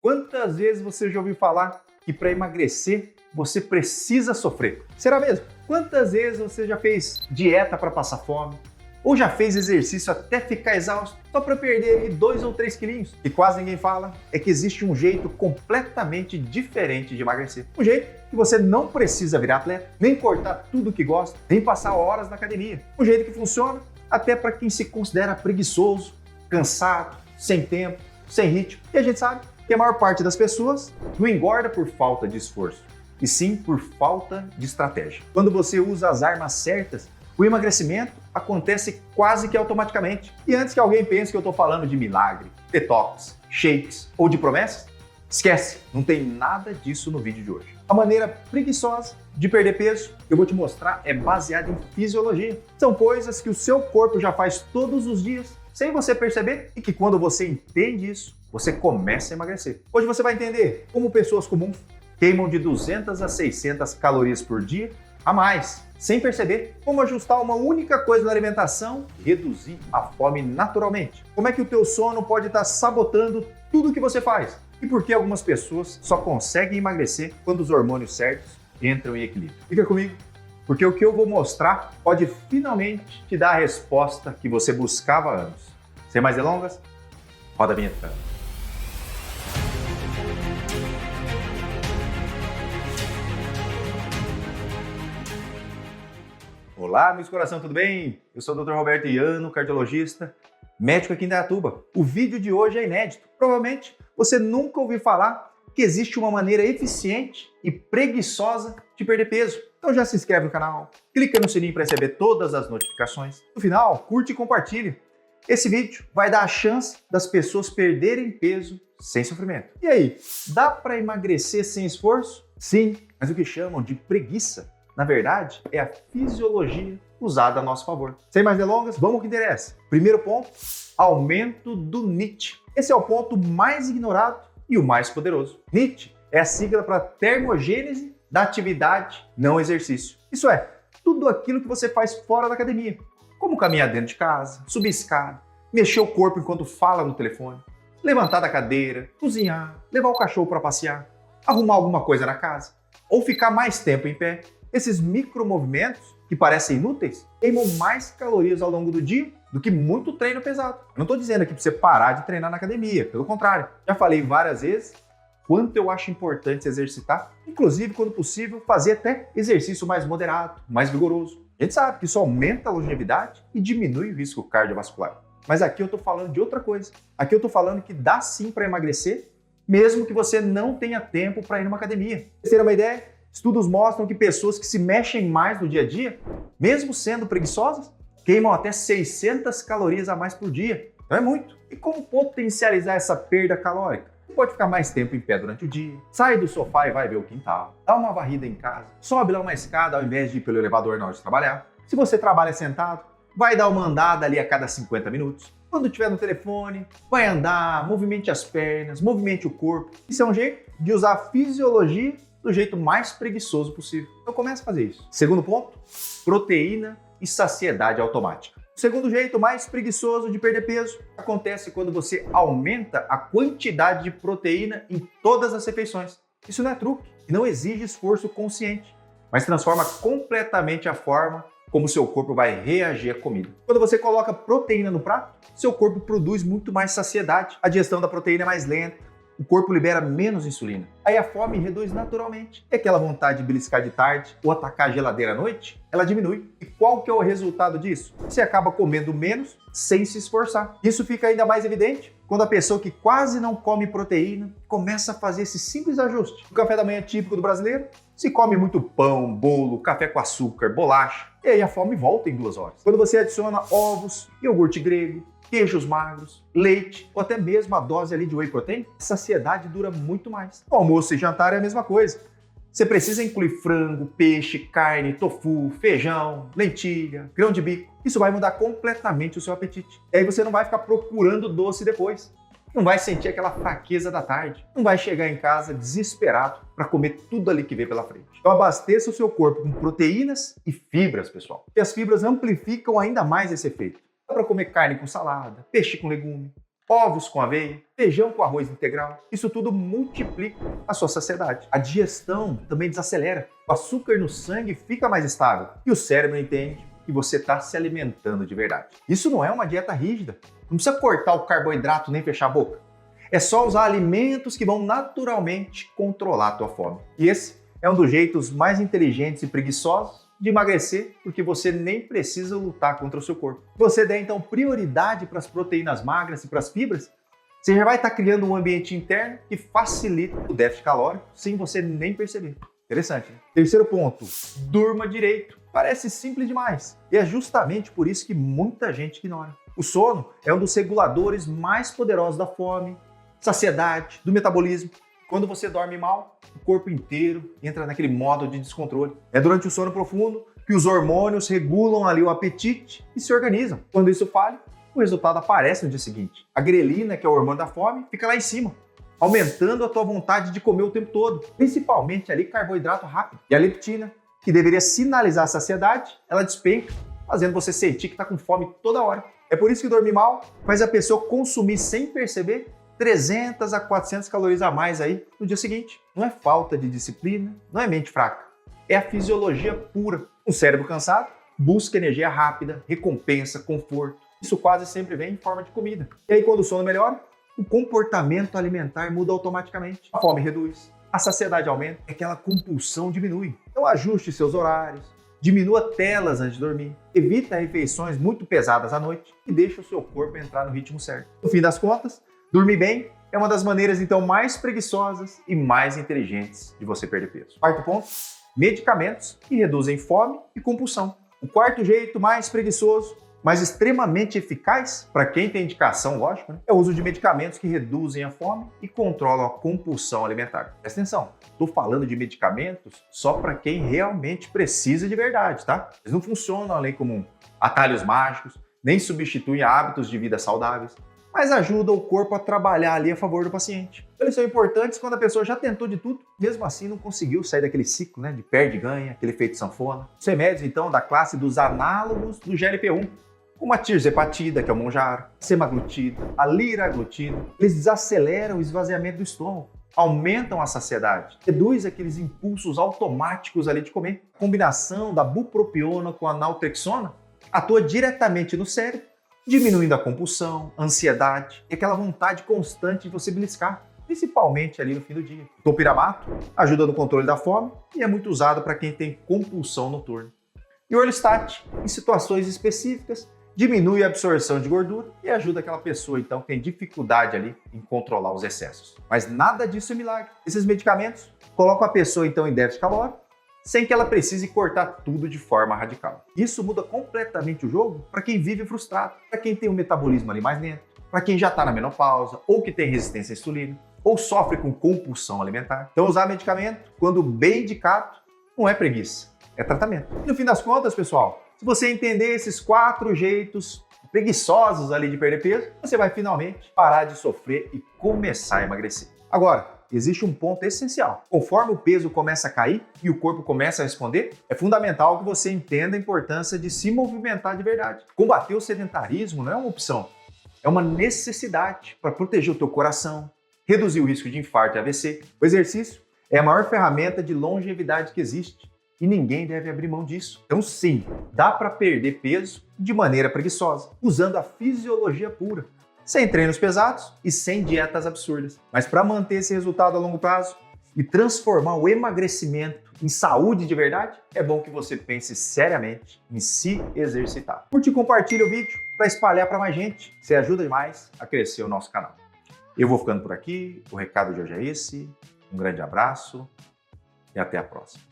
Quantas vezes você já ouviu falar que para emagrecer você precisa sofrer? Será mesmo? Quantas vezes você já fez dieta para passar fome? Ou já fez exercício até ficar exausto só para perder 2 ou 3 quilinhos? E quase ninguém fala é que existe um jeito completamente diferente de emagrecer. Um jeito que você não precisa virar atleta, nem cortar tudo que gosta, nem passar horas na academia. Um jeito que funciona até para quem se considera preguiçoso, cansado, sem tempo, sem ritmo. E a gente sabe que a maior parte das pessoas não engorda por falta de esforço, e sim por falta de estratégia. Quando você usa as armas certas, o emagrecimento acontece quase que automaticamente. E antes que alguém pense que eu estou falando de milagre, detox, shakes ou de promessas, esquece, não tem nada disso no vídeo de hoje. A maneira preguiçosa de perder peso que eu vou te mostrar é baseada em fisiologia. São coisas que o seu corpo já faz todos os dias, sem você perceber, e que quando você entende isso, você começa a emagrecer. Hoje você vai entender como pessoas comuns queimam de 200 a 600 calorias por dia a mais, sem perceber, como ajustar uma única coisa na alimentação e reduzir a fome naturalmente. Como é que o teu sono pode estar sabotando tudo o que você faz? E por que algumas pessoas só conseguem emagrecer quando os hormônios certos entram em equilíbrio? Fica comigo, porque o que eu vou mostrar pode finalmente te dar a resposta que você buscava há anos. Sem mais delongas, roda a vinheta. Olá, meus coração, tudo bem? Eu sou o Dr. Roberto Iano, cardiologista, médico aqui em Indaiatuba. O vídeo de hoje é inédito. Provavelmente você nunca ouviu falar que existe uma maneira eficiente e preguiçosa de perder peso. Então já se inscreve no canal, clica no sininho para receber todas as notificações. No final, curte e compartilhe. Esse vídeo vai dar a chance das pessoas perderem peso sem sofrimento. E aí, dá para emagrecer sem esforço? Sim, mas o que chamam de preguiça, na verdade, é a fisiologia usada a nosso favor. Sem mais delongas, vamos ao que interessa. Primeiro ponto, aumento do NEAT. Esse é o ponto mais ignorado e o mais poderoso. NEAT é a sigla para termogênese da atividade não exercício. Isso é, tudo aquilo que você faz fora da academia, como caminhar dentro de casa, subir escada, mexer o corpo enquanto fala no telefone, levantar da cadeira, cozinhar, levar o cachorro para passear, arrumar alguma coisa na casa, ou ficar mais tempo em pé. Esses micromovimentos, que parecem inúteis, queimam mais calorias ao longo do dia do que muito treino pesado. Eu não estou dizendo aqui para você parar de treinar na academia, pelo contrário. Já falei várias vezes quanto eu acho importante se exercitar, inclusive, quando possível, fazer até exercício mais moderado, mais vigoroso. A gente sabe que isso aumenta a longevidade e diminui o risco cardiovascular. Mas aqui eu estou falando de outra coisa. Aqui eu estou falando que dá sim para emagrecer, mesmo que você não tenha tempo para ir numa academia. Pra vocês terem uma ideia? Estudos mostram que pessoas que se mexem mais no dia a dia, mesmo sendo preguiçosas, queimam até 600 calorias a mais por dia. Então é muito. E como potencializar essa perda calórica? Você pode ficar mais tempo em pé durante o dia, sai do sofá e vai ver o quintal, dá uma varrida em casa, sobe lá uma escada ao invés de ir pelo elevador na hora de trabalhar. Se você trabalha sentado, vai dar uma andada ali a cada 50 minutos. Quando estiver no telefone, vai andar, movimente as pernas, movimente o corpo. Isso é um jeito de usar a fisiologia do jeito mais preguiçoso possível. Então comece a fazer isso. Segundo ponto, proteína e saciedade automática. O segundo jeito mais preguiçoso de perder peso acontece quando você aumenta a quantidade de proteína em todas as refeições. Isso não é truque e não exige esforço consciente, mas transforma completamente a forma como seu corpo vai reagir à comida. Quando você coloca proteína no prato, seu corpo produz muito mais saciedade. A digestão da proteína é mais lenta, o corpo libera menos insulina. Aí a fome reduz naturalmente. E aquela vontade de beliscar de tarde ou atacar a geladeira à noite, ela diminui. E qual que é o resultado disso? Você acaba comendo menos sem se esforçar. Isso fica ainda mais evidente quando a pessoa que quase não come proteína começa a fazer esse simples ajuste. O café da manhã típico do brasileiro, se come muito pão, bolo, café com açúcar, bolacha, e aí a fome volta em 2 horas. Quando você adiciona ovos, iogurte grego, queijos magros, leite ou até mesmo a dose ali de whey protein, a saciedade dura muito mais. O almoço e jantar é a mesma coisa. Você precisa incluir frango, peixe, carne, tofu, feijão, lentilha, grão de bico. Isso vai mudar completamente o seu apetite. E aí você não vai ficar procurando doce depois. Não vai sentir aquela fraqueza da tarde. Não vai chegar em casa desesperado para comer tudo ali que vê pela frente. Então abasteça o seu corpo com proteínas e fibras, pessoal. E as fibras amplificam ainda mais esse efeito. Dá para comer carne com salada, peixe com legume, ovos com aveia, feijão com arroz integral. Isso tudo multiplica a sua saciedade. A digestão também desacelera. O açúcar no sangue fica mais estável e o cérebro entende que você está se alimentando de verdade. Isso não é uma dieta rígida. Não precisa cortar o carboidrato nem fechar a boca. É só usar alimentos que vão naturalmente controlar a tua fome. E esse é um dos jeitos mais inteligentes e preguiçosos de emagrecer, porque você nem precisa lutar contra o seu corpo. Se você der então prioridade para as proteínas magras e para as fibras, você já vai estar criando um ambiente interno que facilita o déficit calórico sem você nem perceber. Interessante, né? Terceiro ponto, durma direito. Parece simples demais. E é justamente por isso que muita gente ignora. O sono é um dos reguladores mais poderosos da fome, saciedade, do metabolismo. Quando você dorme mal, o corpo inteiro entra naquele modo de descontrole. É durante o sono profundo que os hormônios regulam ali o apetite e se organizam. Quando isso falha, o resultado aparece no dia seguinte. A grelina, que é o hormônio da fome, fica lá em cima, aumentando a tua vontade de comer o tempo todo, principalmente ali carboidrato rápido. E a leptina, que deveria sinalizar a saciedade, ela despenca, fazendo você sentir que está com fome toda hora. É por isso que dormir mal faz a pessoa consumir sem perceber 300 a 400 calorias a mais aí no dia seguinte. Não é falta de disciplina, não é mente fraca. É a fisiologia pura. Um cérebro cansado busca energia rápida, recompensa, conforto. Isso quase sempre vem em forma de comida. E aí quando o sono melhora, o comportamento alimentar muda automaticamente. A fome reduz, a saciedade aumenta, aquela compulsão diminui. Então ajuste seus horários, diminua telas antes de dormir, evita refeições muito pesadas à noite e deixa o seu corpo entrar no ritmo certo. No fim das contas, dormir bem é uma das maneiras então mais preguiçosas e mais inteligentes de você perder peso. Quarto ponto, medicamentos que reduzem fome e compulsão. O quarto jeito mais preguiçoso, mas extremamente eficaz, para quem tem indicação, lógico, né? É o uso de medicamentos que reduzem a fome e controlam a compulsão alimentar. Presta atenção, estou falando de medicamentos só para quem realmente precisa de verdade, tá? Eles não funcionam além como atalhos mágicos, nem substituem hábitos de vida saudáveis, mas ajudam o corpo a trabalhar ali a favor do paciente. Eles são importantes quando a pessoa já tentou de tudo, mesmo assim não conseguiu sair daquele ciclo, né, de perde e ganha, aquele efeito sanfona. Os remédios, então, da classe dos análogos do GLP-1, como a tirzepatida, que é o Mounjaro, a semaglutida, a liraglutida, eles desaceleram o esvaziamento do estômago, aumentam a saciedade, reduz aqueles impulsos automáticos ali de comer. A combinação da bupropiona com a naltrexona atua diretamente no cérebro, diminuindo a compulsão, a ansiedade e aquela vontade constante de você beliscar, principalmente ali no fim do dia. O topiramato ajuda no controle da fome e é muito usado para quem tem compulsão noturna. E o Orlistat, em situações específicas, diminui a absorção de gordura e ajuda aquela pessoa, então, que tem dificuldade ali em controlar os excessos. Mas nada disso é milagre. Esses medicamentos colocam a pessoa, então, em déficit calórico, sem que ela precise cortar tudo de forma radical. Isso muda completamente o jogo para quem vive frustrado, para quem tem um metabolismo ali mais lento, para quem já está na menopausa, ou que tem resistência à insulina, ou sofre com compulsão alimentar. Então, usar medicamento, quando bem indicado, não é preguiça, é tratamento. E no fim das contas, pessoal, se você entender esses 4 jeitos preguiçosos ali de perder peso, você vai finalmente parar de sofrer e começar a emagrecer. Agora, existe um ponto essencial. Conforme o peso começa a cair e o corpo começa a responder, é fundamental que você entenda a importância de se movimentar de verdade. Combater o sedentarismo não é uma opção, é uma necessidade para proteger o teu coração, reduzir o risco de infarto e AVC. O exercício é a maior ferramenta de longevidade que existe. E ninguém deve abrir mão disso. Então sim, dá para perder peso de maneira preguiçosa, usando a fisiologia pura, sem treinos pesados e sem dietas absurdas. Mas para manter esse resultado a longo prazo e transformar o emagrecimento em saúde de verdade, é bom que você pense seriamente em se exercitar. Curte e compartilha o vídeo para espalhar para mais gente. Você ajuda demais a crescer o nosso canal. Eu vou ficando por aqui, o recado de hoje é esse. Um grande abraço e até a próxima.